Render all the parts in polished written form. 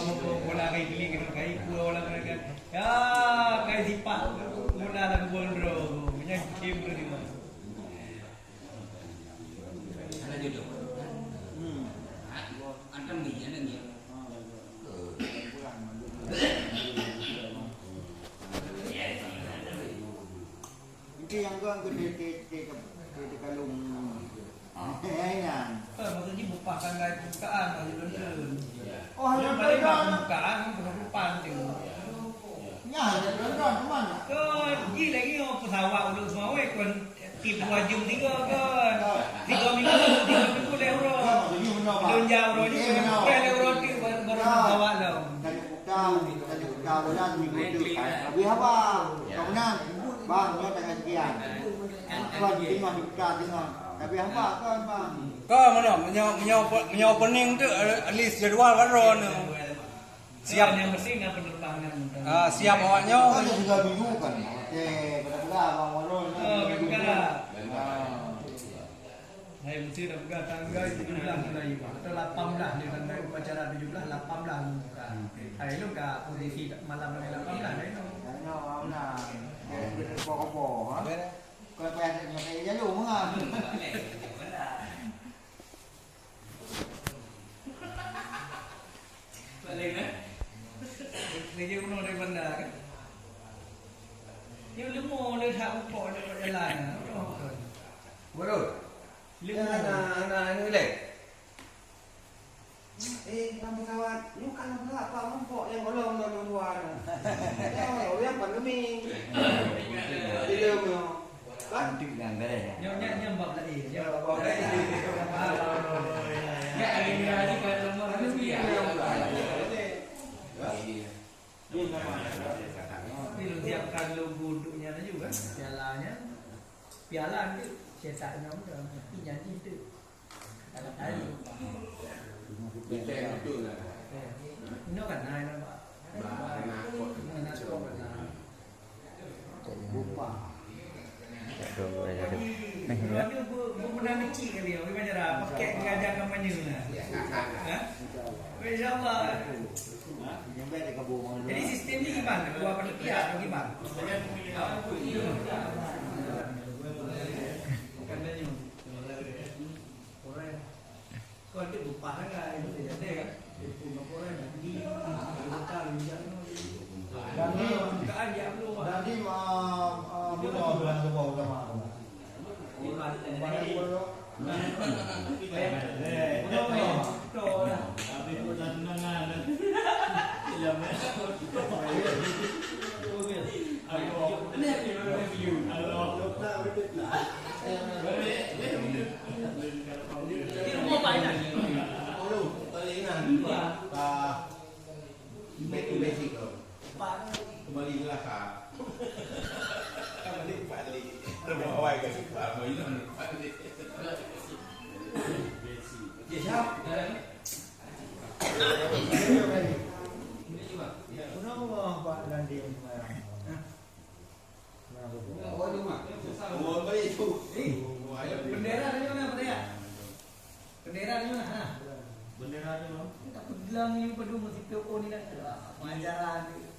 bola kayak gini gitu kayak bola kan. Ya kayak sipak bola lah bondro. Punya game berarti mas. Ada jodoh. Ada minyak ada minyak. Itu yang gua ke kalung. Ayan. Maksudnya bukakan kayak bukaan aja bener. Oh, Yang paling bukaan bukan tuh. Ya, ada kemana? Gila lagi oh pesawat udah semua kon tip 2 jam 3 kan. 3 minggu euro. Belum jauh euro ni euro ni baru pesawat lah. Tadi buka bulan minggu itu. Tapi apa? Kau menang. Bang, nyo tengah sekian. Kau tengah. Tapi apa kan bang? Kau mana menyo opening tu list jadual baru ni. Siap yang penting nak penerbangan. Siap awaknya. Kan juga minggu kan. Benar-benar bang Warun. Bukan lah. Saya mesti dah buka tanggal 17 mulai atau 18 dia tanggal upacara 17 18 buka. Hari lu kat posisi malam tanggal 18 dah itu. Ano na. Kopo ha. Kau pengen nyokai jalu mengah. Balik kan? Lagi uno dari bandar kan? Yang lemah dia tak upah dia jalan. Baru. Anak ini leh. Kamu kawan, lu kan apa mempok yang golong dalam luar. Oh, yang pandemi. Di dalam. Kan Yang beres ya. Nyonya bab lagi. ya bab lagi. Ya ini lagi kalau lemah kan dia. Ini siapkan logo duduknya juga, pialanya, piala ni cetaknya udah, nyanyi itu. Kalau tadi, Betul lah. ini kan naik nama, nak kau kan. Lupa. Dia benar kecil kali ya, macam mana? Pakai gajah kampanye lah. InsyaAllah. Yang baik dekat bawah. Jadi sistem ni gimana? Buat panitia atau gimana? Kau ada lupa kan? Itu ada kan? Punya orang nanti kita lihat. Jadi Bukaan dia perlu. Jadi bukan bilang ke bawah sama. Kembali ke belakang. Balik. Terus awal ke sifat. Balik. Siap. Kenapa Pak Landi? Oh, rumah. Oh, balik tu. Bendera ni mana bendera? Bendera ni mana? Bendera tu. Tak pegang ni pada mesti PO ni dah. Pengajaran ni.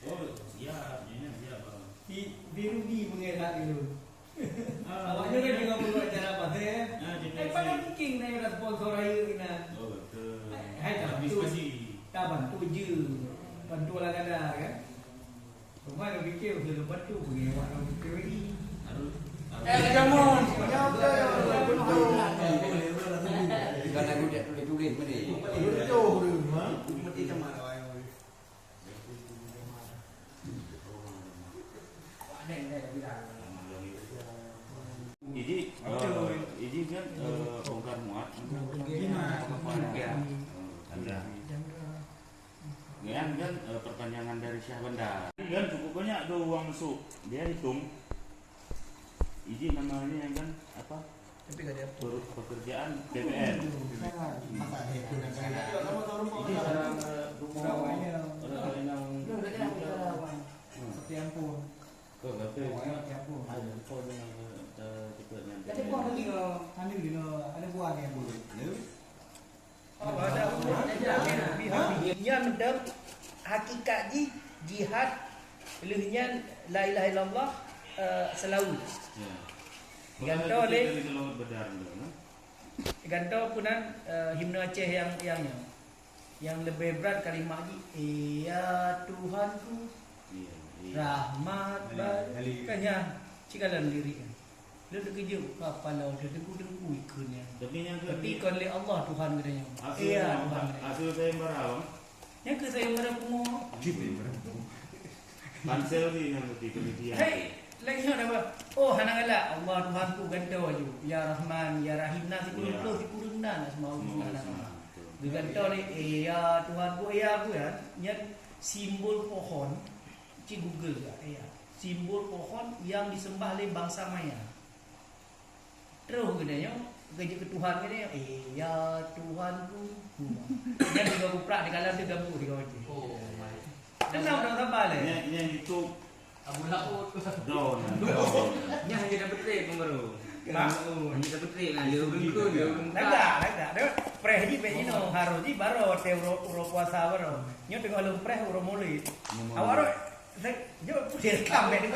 Oh, siap. Ini siap. Biru di mengelak dulu. Awaknya kan juga perlu acara apa saya? Pada mungkin saya dah sponsor raya ni nak. Oh, betul. Hai tak bantu. Tak bantu je. Bantu lah kadar kan. Cuma dia fikir sudah bantu pergi awak nak fikir lagi. Come on. Bukan aku dia tulis benda. Mesti sama lah. Ini kan bongkar muat. Ada. Yang kan perpanjangan dari Syah Bandar. Kan cukup banyak tuh uang masuk. Dia hitung. Izin namanya yang kan apa? Tapi tak ada apa. Pekerjaan DPR. Ini orang Setiap pun. kau kata Setiap pun. kau dengan cepat Jadi nyampe. pun lagi ada buah yang boleh. Ada nya medang hakikat jihad lehnya la ilaha illallah selalu. Ya. Ganto le Itu lawan bedar dulu. ganto punan himne Aceh yang lebih berat kalimat ya Tuhanku Iya. rahmat balikanya cikalan lirik lu kerja apa lah dia dengku ikunnya tapi kon le Allah Tuhan katanya iya Tuhan Hasil saya berawang. yang ke saya merapung Pansel sih yang lebih kemudian. hey lagi apa oh hanangala Allah Tuhanku ganto aju ya Rahman ya Rahim nasi kurungna semua nama ganto ni ya Tuhanku ya aku ya simbol pohon ci Google ya simbol pohon yang disembah oleh bangsa Maya. Terus gedenya kerja ke Tuhan gedenya ya Tuhanku. Dia juga kuprak di kalan dia gambu di kawan. Oh my. Kenapa dah tambah le? Yang itu Abu Laut. daun. Nya hanya dapat trip baru. Hanya dapat trip lah dia bengkun dia. Laga. Dia preh di pe ino haro di baro te uro puasa baro. Nyo tengok lu preh uro muli. Awaro saya yo direkam ni.